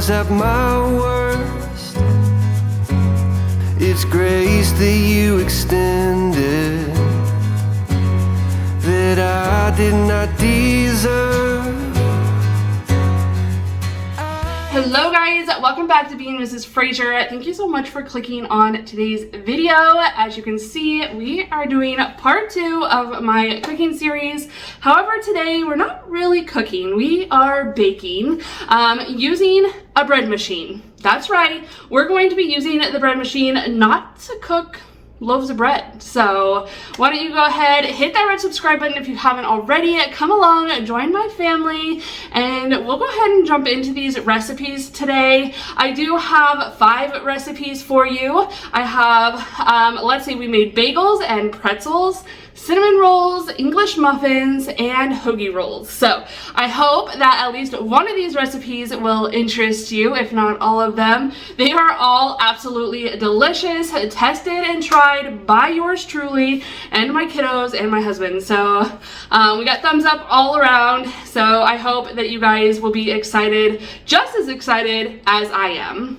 times at my worst. It's grace that you extended that I did not deserve. Hello guys, welcome back to being Mrs. Fraser. Thank you so much for clicking on today's video. As you can see, we are doing part 2 of my cooking series. However, today we're not really cooking, we are baking using a bread machine. That's right, we're going to be using the bread machine not to cook loaves of bread. So why don't you go ahead, hit that red subscribe button if you haven't already, come along, join my family, and we'll go ahead and jump into these recipes today. I do have 5 recipes for you. I have, let's see, we made bagels and pretzels, cinnamon rolls, English muffins, and hoagie rolls. So I hope that at least one of these recipes will interest you, if not all of them. They are all absolutely delicious, tested and tried by yours truly and my kiddos and my husband. So we got thumbs up all around. So I hope that you guys will be excited, just as excited as I am.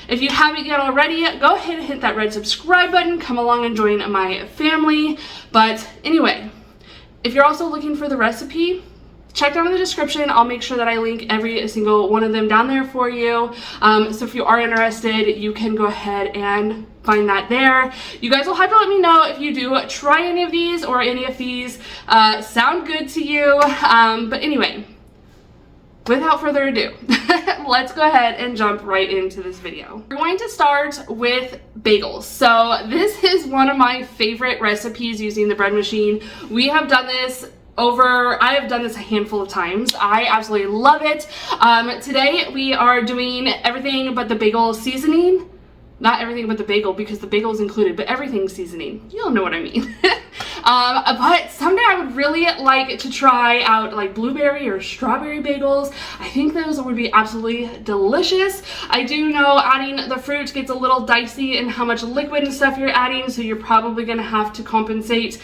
If you haven't yet already, go ahead and hit that red subscribe button, come along and join my family. But anyway, if you're also looking for the recipe, check down in the description. I'll make sure that I link every single one of them down there for you. So if you are interested, you can go ahead and find that there. You guys will have to let me know if you do try any of these or any of these sound good to you. But anyway, without further ado, let's go ahead and jump right into this video. We're going to start with bagels. So this is one of my favorite recipes using the bread machine. We have done this I have done this a handful of times. I absolutely love it. Today we are doing everything but the bagel seasoning. Not everything but the bagel, because the bagel is included, but everything seasoning. You'll know what I mean. But someday I would really like to try out like blueberry or strawberry bagels. I think those would be absolutely delicious. I do know adding the fruit gets a little dicey in how much liquid and stuff you're adding, so you're probably gonna have to compensate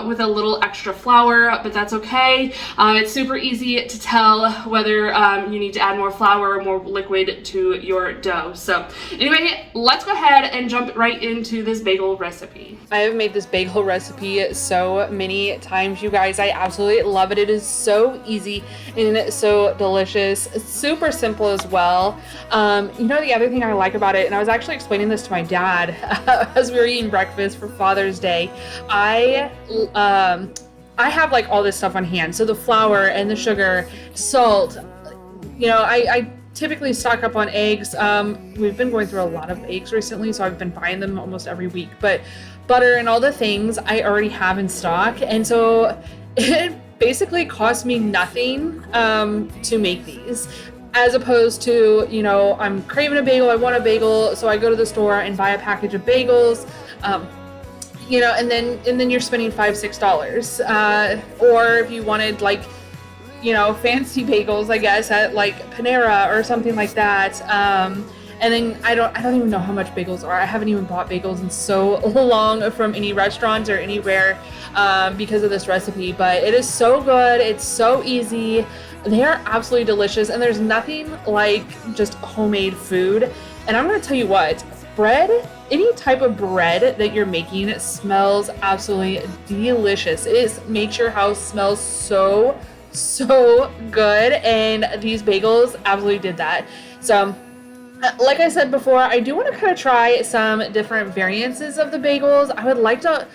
with a little extra flour, but that's okay. It's super easy to tell whether you need to add more flour or more liquid to your dough. So anyway, let's go ahead and jump right into this bagel recipe. I have made this bagel recipe so many times, you guys. I absolutely love it. It is so easy and so delicious. It's super simple as well. You know, the other thing I like about it, and I was actually explaining this to my dad as we were eating breakfast for Father's Day, I have like all this stuff on hand. So the flour and the sugar, salt, you know, I typically stock up on eggs. We've been going through a lot of eggs recently, so I've been buying them almost every week. But butter and all the things I already have in stock, and so it basically cost me nothing to make these. As opposed to, you know, I'm craving a bagel, I want a bagel, so I go to the store and buy a package of bagels. You know, and then you're spending $5-6. Or if you wanted like, you know, fancy bagels, I guess, at like Panera or something like that. And then I don't even know how much bagels are. I haven't even bought bagels in so long from any restaurants or anywhere because of this recipe. But it is so good. It's so easy. They are absolutely delicious. And there's nothing like just homemade food. And I'm going to tell you what, bread, any type of bread that you're making smells absolutely delicious. It makes your house smell so good, and these bagels absolutely did that. So like I said before, I do want to kind of try some different variances of the bagels. I would like to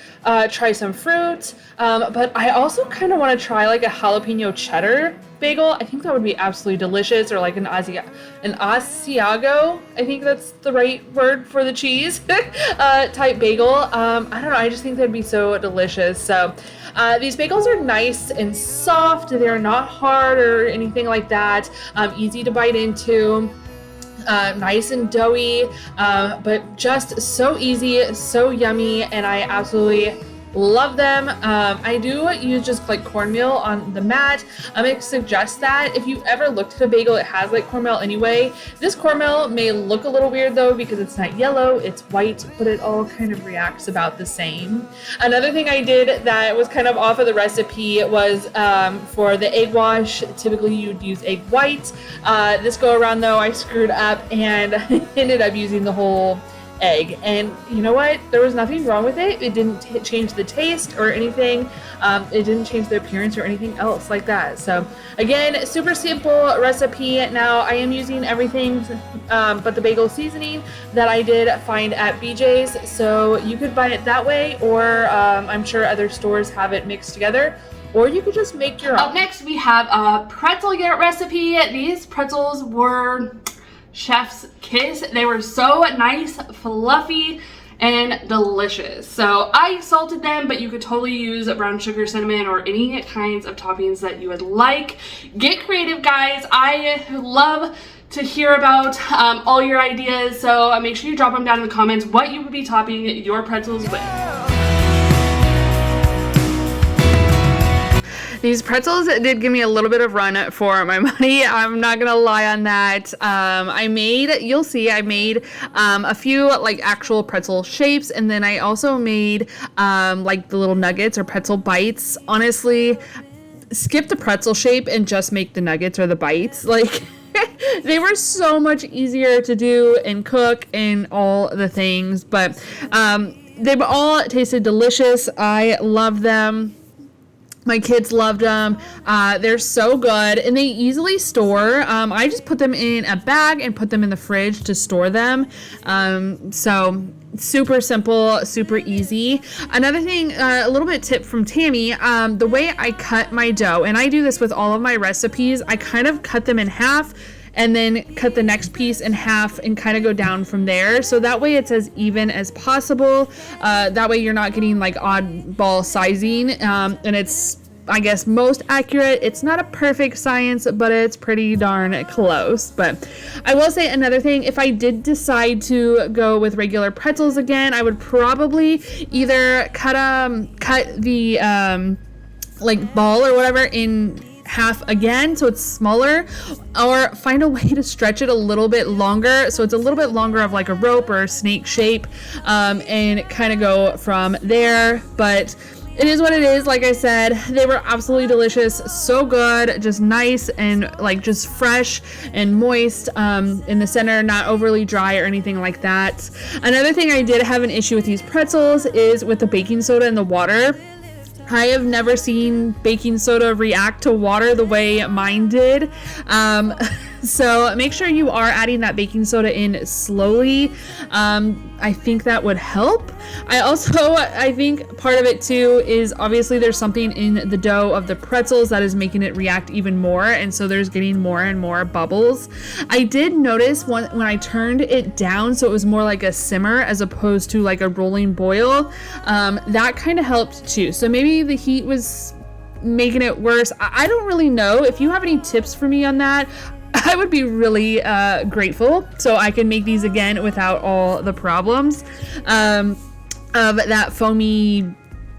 try some fruit, but I also kind of want to try like a jalapeno cheddar bagel. I think that would be absolutely delicious, or like an Asiago, I think that's the right word for the cheese, type bagel. I don't know, I just think that'd be so delicious. So these bagels are nice and soft. They're not hard or anything like that. Easy to bite into. Nice and doughy, but just so easy, so yummy, and I absolutely Love them. I do use just like cornmeal on the mat. I'm gonna suggest that if you ever looked at a bagel, it has like cornmeal anyway. This cornmeal may look a little weird though because it's not yellow, it's white, but it all kind of reacts about the same. Another thing I did that was kind of off of the recipe was for the egg wash, typically you'd use egg white. This go around though, I screwed up and ended up using the whole egg, and you know what, there was nothing wrong with it. It didn't change the taste or anything. It didn't change the appearance or anything else like that. So again, super simple recipe. Now I am using everything but the bagel seasoning that I did find at BJ's, so you could buy it that way, or I'm sure other stores have it mixed together, or you could just make your own. Up next we have a pretzel get recipe. These pretzels were chef's kiss. They were so nice, fluffy, and delicious. So I salted them, but you could totally use brown sugar, cinnamon, or any kinds of toppings that you would like. Get creative, guys. I love to hear about all your ideas, so make sure you drop them down in the comments what you would be topping your pretzels with. These pretzels did give me a little bit of run for my money. I'm not gonna lie on that. I made, you'll see, I made a few like actual pretzel shapes, and then I also made like the little nuggets or pretzel bites. Honestly, skip the pretzel shape and just make the nuggets or the bites. Like they were so much easier to do and cook and all the things, but they all tasted delicious. I love them. My kids loved them. They're so good, and they easily store. I just put them in a bag and put them in the fridge to store them. So super simple, super easy. Another thing, a little bit tip from Tammy, the way I cut my dough, and I do this with all of my recipes, I kind of cut them in half and then cut the next piece in half and kind of go down from there. So that way it's as even as possible. That way you're not getting like oddball sizing, and it's, I guess, most accurate. It's not a perfect science, but it's pretty darn close. But I will say another thing, if I did decide to go with regular pretzels again, I would probably either cut the like ball or whatever in half again so it's smaller, or find a way to stretch it a little bit longer so it's a little bit longer of like a rope or a snake shape, and kind of go from there. But it is what it is. Like I said, they were absolutely delicious, so good, just nice and like just fresh and moist in the center, not overly dry or anything like that. Another thing I did have an issue with these pretzels is with the baking soda and the water. I have never seen baking soda react to water the way mine did. So make sure you are adding that baking soda in slowly. I think that would help. I think part of it too is obviously there's something in the dough of the pretzels that is making it react even more, and so there's getting more and more bubbles. I did notice when I turned it down so it was more like a simmer as opposed to like a rolling boil, that kind of helped too. So maybe the heat was making it worse. I don't really know. If you have any tips for me on that, I would be really grateful, so I can make these again without all the problems of that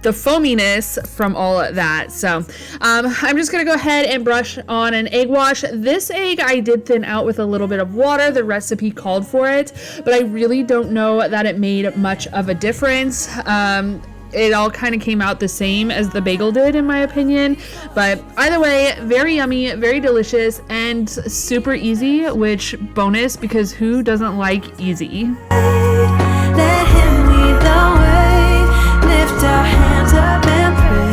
the foaminess from all of that. So I'm just gonna go ahead and brush on an egg wash. This egg I did thin out with a little bit of water. The recipe called for it, but I really don't know that it made much of a difference. It all kind of came out the same as the bagel did, in my opinion. But either way, very yummy, very delicious, and super easy, which bonus, because who doesn't like easy? Let him lead the way. Lift our hands up and pray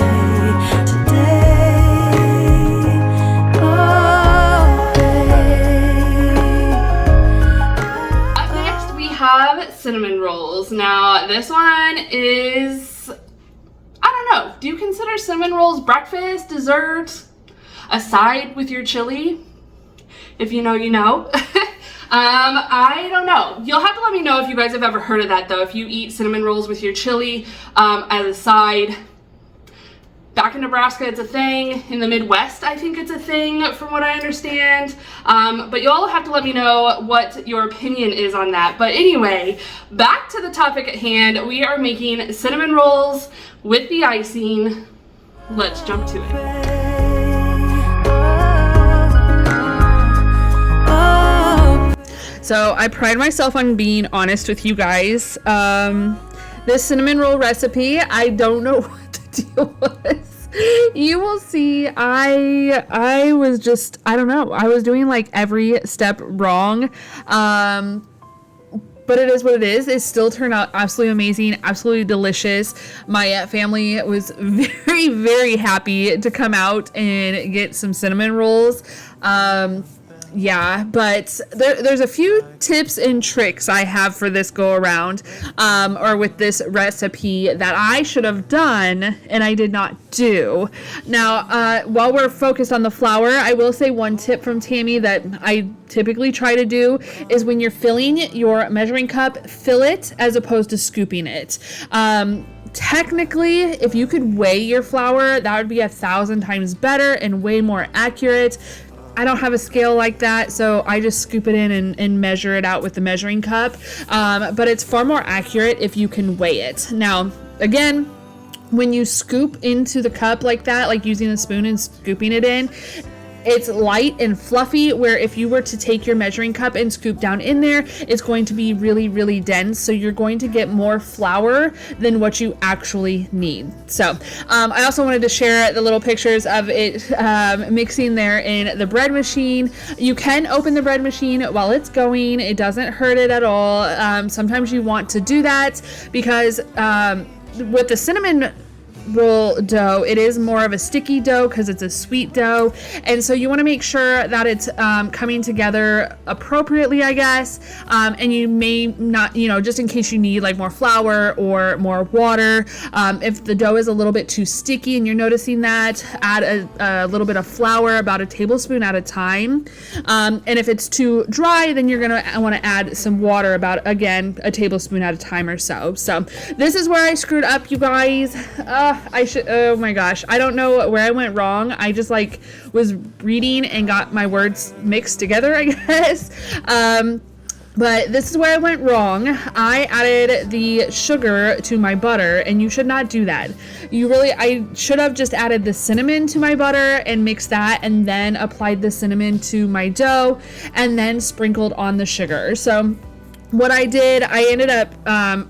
today. Oh, pray. Up next we have cinnamon rolls. Now this one is, I don't know, do you consider cinnamon rolls breakfast, dessert, a side with your chili? If you know, you know. I don't know. You'll have to let me know if you guys have ever heard of that though. If you eat cinnamon rolls with your chili as a side, back in Nebraska, it's a thing. In the Midwest, I think it's a thing from what I understand. But you all have to let me know what your opinion is on that. But anyway, back to the topic at hand. We are making cinnamon rolls with the icing. Let's jump to it. So I pride myself on being honest with you guys. This cinnamon roll recipe, I don't know what the deal was. You will see, I was just, I don't know. I was doing like every step wrong. But it is what it is. It still turned out absolutely amazing, absolutely delicious. My family was very, very happy to come out and get some cinnamon rolls. Yeah, but there's a few tips and tricks I have for this go around, or with this recipe that I should have done and I did not do. Now, while we're focused on the flour, I will say one tip from Tammy that I typically try to do is when you're filling your measuring cup, fill it as opposed to scooping it. Technically, if you could weigh your flour, that would be 1,000 times better and way more accurate. I don't have a scale like that, so I just scoop it in and measure it out with the measuring cup. But it's far more accurate if you can weigh it. Now, again, when you scoop into the cup like that, like using a spoon and scooping it in, it's light and fluffy, where if you were to take your measuring cup and scoop down in there, it's going to be really, really dense. So you're going to get more flour than what you actually need. So I also wanted to share the little pictures of it mixing there in the bread machine. You can open the bread machine while it's going. It doesn't hurt it at all. Sometimes you want to do that because with the cinnamon roll dough, it is more of a sticky dough because it's a sweet dough, and so you want to make sure that it's coming together appropriately, I guess. And you may not, just in case you need like more flour or more water, if the dough is a little bit too sticky and you're noticing that, add a little bit of flour, about a tablespoon at a time. And if it's too dry, then you're gonna want to add some water, about, again, a tablespoon at a time or so. So this is where I screwed up, you guys. Oh my gosh, I don't know where I went wrong. I just was reading and got my words mixed together, I guess. But this is where I went wrong. I added the sugar to my butter, and you should not do that. I should have just added the cinnamon to my butter and mixed that, and then applied the cinnamon to my dough, and then sprinkled on the sugar. So what I did, I ended up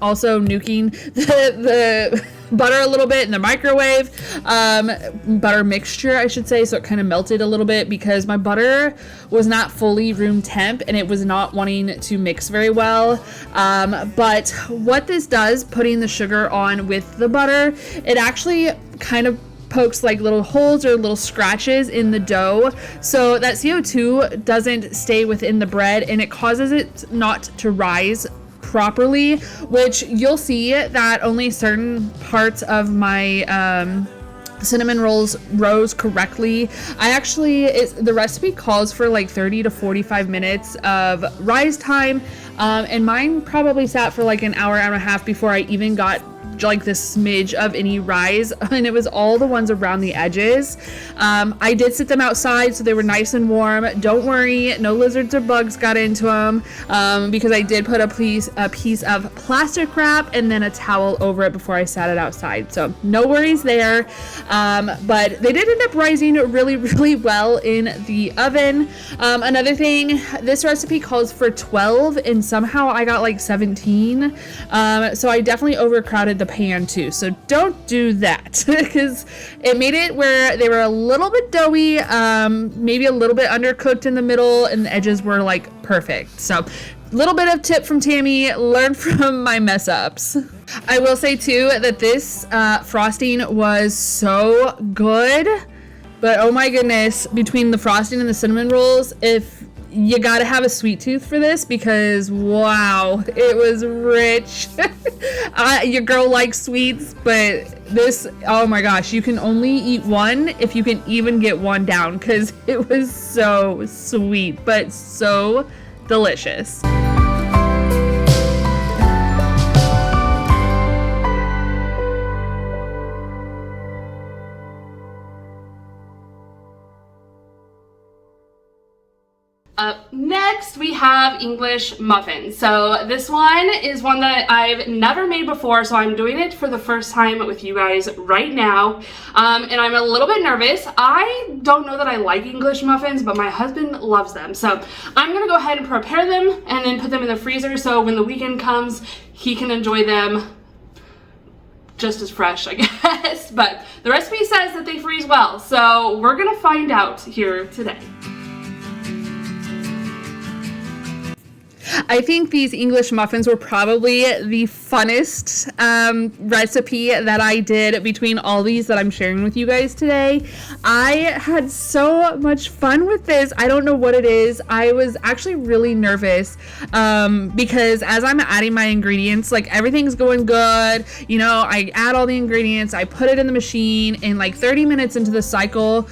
also nuking the butter a little bit in the microwave, butter mixture, I should say, so it kind of melted a little bit because my butter was not fully room temp and it was not wanting to mix very well. But what this does, putting the sugar on with the butter, it actually kind of pokes like little holes or little scratches in the dough, so that CO2 doesn't stay within the bread and it causes it not to rise properly, which you'll see that only certain parts of my cinnamon rolls rose correctly. The recipe calls for like 30 to 45 minutes of rise time, and mine probably sat for like an hour and a half before I even got like this smidge of any rise, and it was all the ones around the edges. I did sit them outside so they were nice and warm. Don't worry, no lizards or bugs got into them, because I did put a piece of plastic wrap and then a towel over it before I sat it outside, so no worries there. But they did end up rising really, really well in the oven. Another thing, this recipe calls for 12 and somehow I got like 17, so I definitely overcrowded the pan too, so don't do that because it made it where they were a little bit doughy, maybe a little bit undercooked in the middle, and the edges were like perfect. So little bit of tip from Tammy, learn from my mess ups. I will say too that this frosting was so good, but oh my goodness, between the frosting and the cinnamon rolls, if you gotta have a sweet tooth for this because wow, it was rich. Your girl likes sweets, but this, oh my gosh, you can only eat one if you can even get one down because it was so sweet but so delicious. Up next, we have English muffins. So this one is one that I've never made before, so I'm doing it for the first time with you guys right now. And I'm a little bit nervous. I don't know that I like English muffins, but my husband loves them. So I'm gonna go ahead and prepare them and then put them in the freezer so when the weekend comes, he can enjoy them just as fresh, I guess. But the recipe says that they freeze well, so we're gonna find out here today. I think these English muffins were probably the funnest recipe that I did between all these that I'm sharing with you guys today. I had so much fun with this. I don't know what it is. I was actually really nervous because as I'm adding my ingredients, like everything's going good. You know, I add all the ingredients, I put it in the machine, and like 30 minutes into the cycle,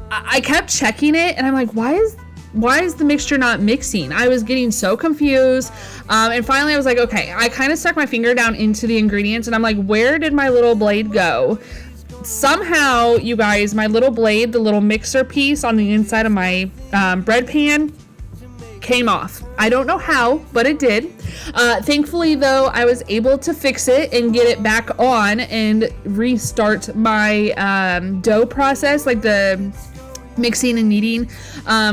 I kept checking it and I'm like, why is the mixture not mixing? I was getting so confused. And finally I was like, okay, I kind of stuck my finger down into the ingredients and I'm like, where did my little blade go? Somehow, you guys, my little blade, the little mixer piece on the inside of my bread pan came off. I don't know how, but it did. Thankfully though, I was able to fix it and get it back on and restart my dough process, like the mixing and kneading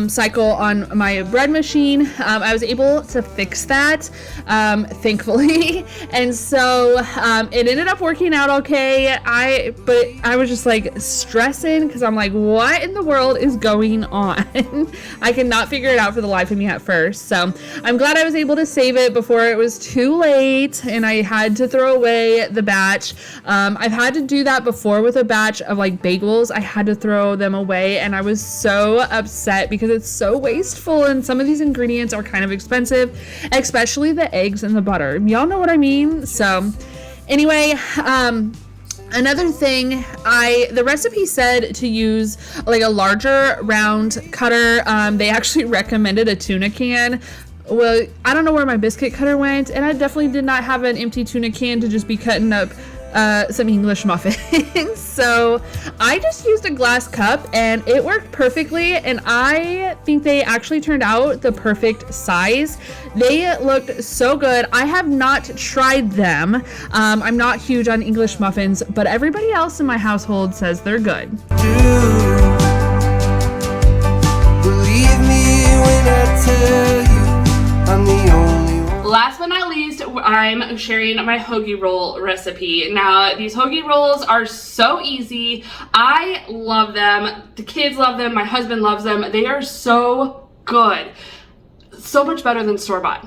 cycle on my bread machine. I was able to fix that, thankfully, and so it ended up working out okay. But I was just like stressing because I'm like, what in the world is going on? I could not figure it out for the life of me at first. So I'm glad I was able to save it before it was too late and I had to throw away the batch. I've had to do that before with a batch of like bagels. I had to throw them away and I was so upset because it's so wasteful and some of these ingredients are kind of expensive, especially the eggs and the butter. Y'all know what I mean? So anyway, another thing, the recipe said to use like a larger round cutter. They actually recommended a tuna can. Well, I don't know where my biscuit cutter went, and I definitely did not have an empty tuna can to just be cutting up some English muffins. So I just used a glass cup and it worked perfectly, and I think they actually turned out the perfect size. They looked so good. I have not tried them. I'm not huge on English muffins, but everybody else in my household says they're good. Believe me when I tell you I'm the only one. Last but not least, I'm sharing my hoagie roll recipe. Now, these hoagie rolls are so easy. I love them. The kids love them. My husband loves them. They are so good. So much better than store-bought.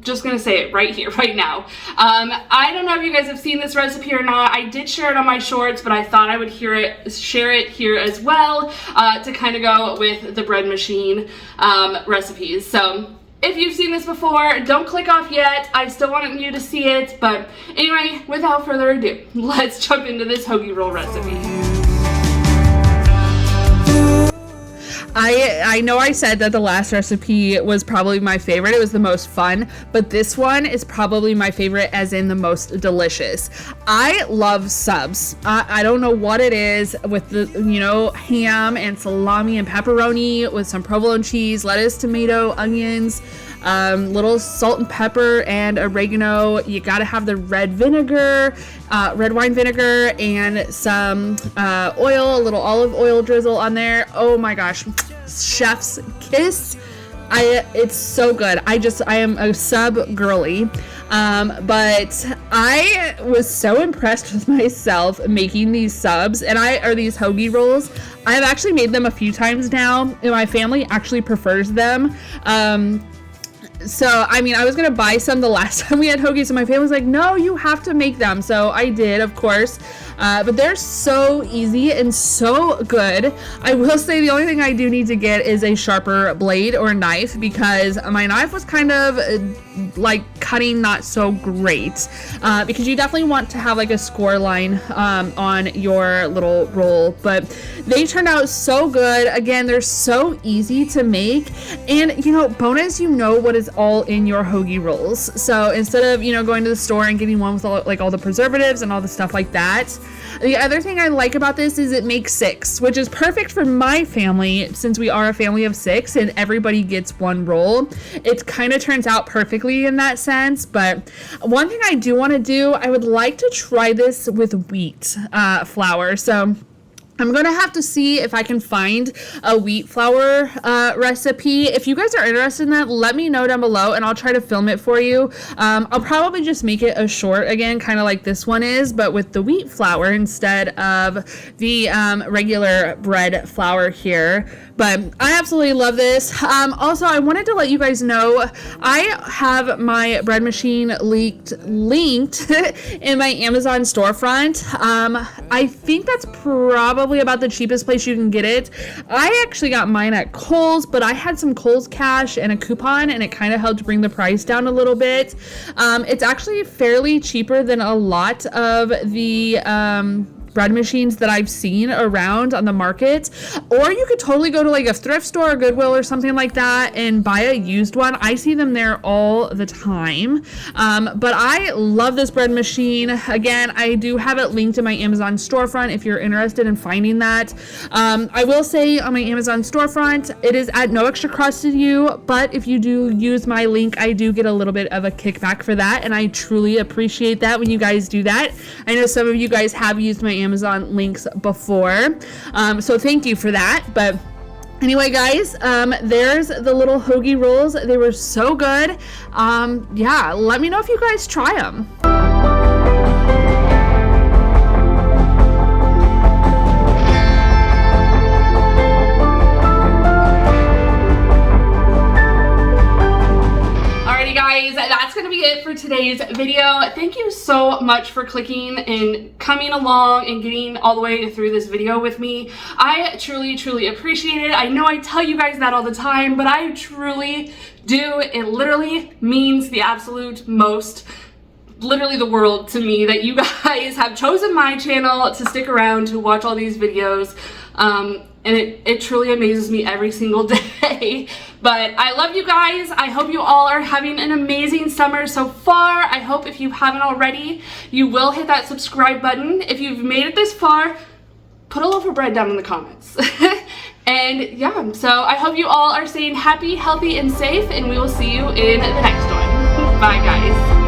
Just gonna say it right here, right now. I don't know if you guys have seen this recipe or not. I did share it on my shorts, but I thought I would share it here as well to kind of go with the bread machine recipes. So if you've seen this before, don't click off yet. I still want you to see it, but anyway, without further ado, let's jump into this hoagie roll recipe. I know I said that the last recipe was probably my favorite. It was the most fun, but this one is probably my favorite as in the most delicious. I love subs. I don't know what it is with the, you know, ham and salami and pepperoni with some provolone cheese, lettuce, tomato, onions, little salt and pepper and oregano. You gotta have the red vinegar, red wine vinegar, and some oil, a little olive oil drizzle on there. Oh my gosh, chef's kiss. It's so good. I am a sub girly. But I was so impressed with myself making these subs or these hoagie rolls. I've actually made them a few times now, and my family actually prefers them. So, I mean, I was going to buy some the last time we had hoagies, so my family was like, no, you have to make them. So I did, of course. But they're so easy and so good. I will say the only thing I do need to get is a sharper blade or knife, because my knife was kind of like cutting not so great, because you definitely want to have like a score line on your little roll. But they turned out so good. Again, they're so easy to make, and you know, bonus, you know what is all in your hoagie rolls. So instead of, you know, going to the store and getting one with all the preservatives and all the stuff like that, The other thing I like about this is it makes 6, which is perfect for my family since we are a family of 6 and everybody gets 1 roll. It kind of turns out perfectly in that sense. But one thing I do want to do, I would like to try this with wheat flour. So I'm gonna have to see if I can find a wheat flour recipe. If you guys are interested in that, let me know down below and I'll try to film it for you. I'll probably just make it a short again, kind of like this one is, but with the wheat flour instead of the regular bread flour here. But I absolutely love this. Also, I wanted to let you guys know, I have my bread machine linked in my Amazon storefront. I think that's probably about the cheapest place you can get it. I actually got mine at Kohl's, but I had some Kohl's cash and a coupon and it kind of helped bring the price down a little bit. It's actually fairly cheaper than a lot of the bread machines that I've seen around on the market, or you could totally go to like a thrift store or Goodwill or something like that and buy a used one. I see them there all the time. But I love this bread machine. Again, I do have it linked in my Amazon storefront if you're interested in finding that. I will say on my Amazon storefront, it is at no extra cost to you, but if you do use my link, I do get a little bit of a kickback for that, and I truly appreciate that when you guys do that. I know some of you guys have used my Amazon links before, so thank you for that. But anyway, guys, there's the little hoagie rolls. They were so good. Yeah, let me know if you guys try them. That's going to be it for today's video. Thank you so much for clicking and coming along and getting all the way through this video with me. I truly appreciate it. I know I tell you guys that all the time, but I truly do. It literally means the absolute most, literally the world to me, that you guys have chosen my channel to stick around to watch all these videos. And it truly amazes me every single day. But I love you guys. I hope you all are having an amazing summer so far. I hope if you haven't already, you will hit that subscribe button. If you've made it this far, put a loaf of bread down in the comments. And yeah, so I hope you all are staying happy, healthy, and safe, and we will see you in the next one. Bye, guys.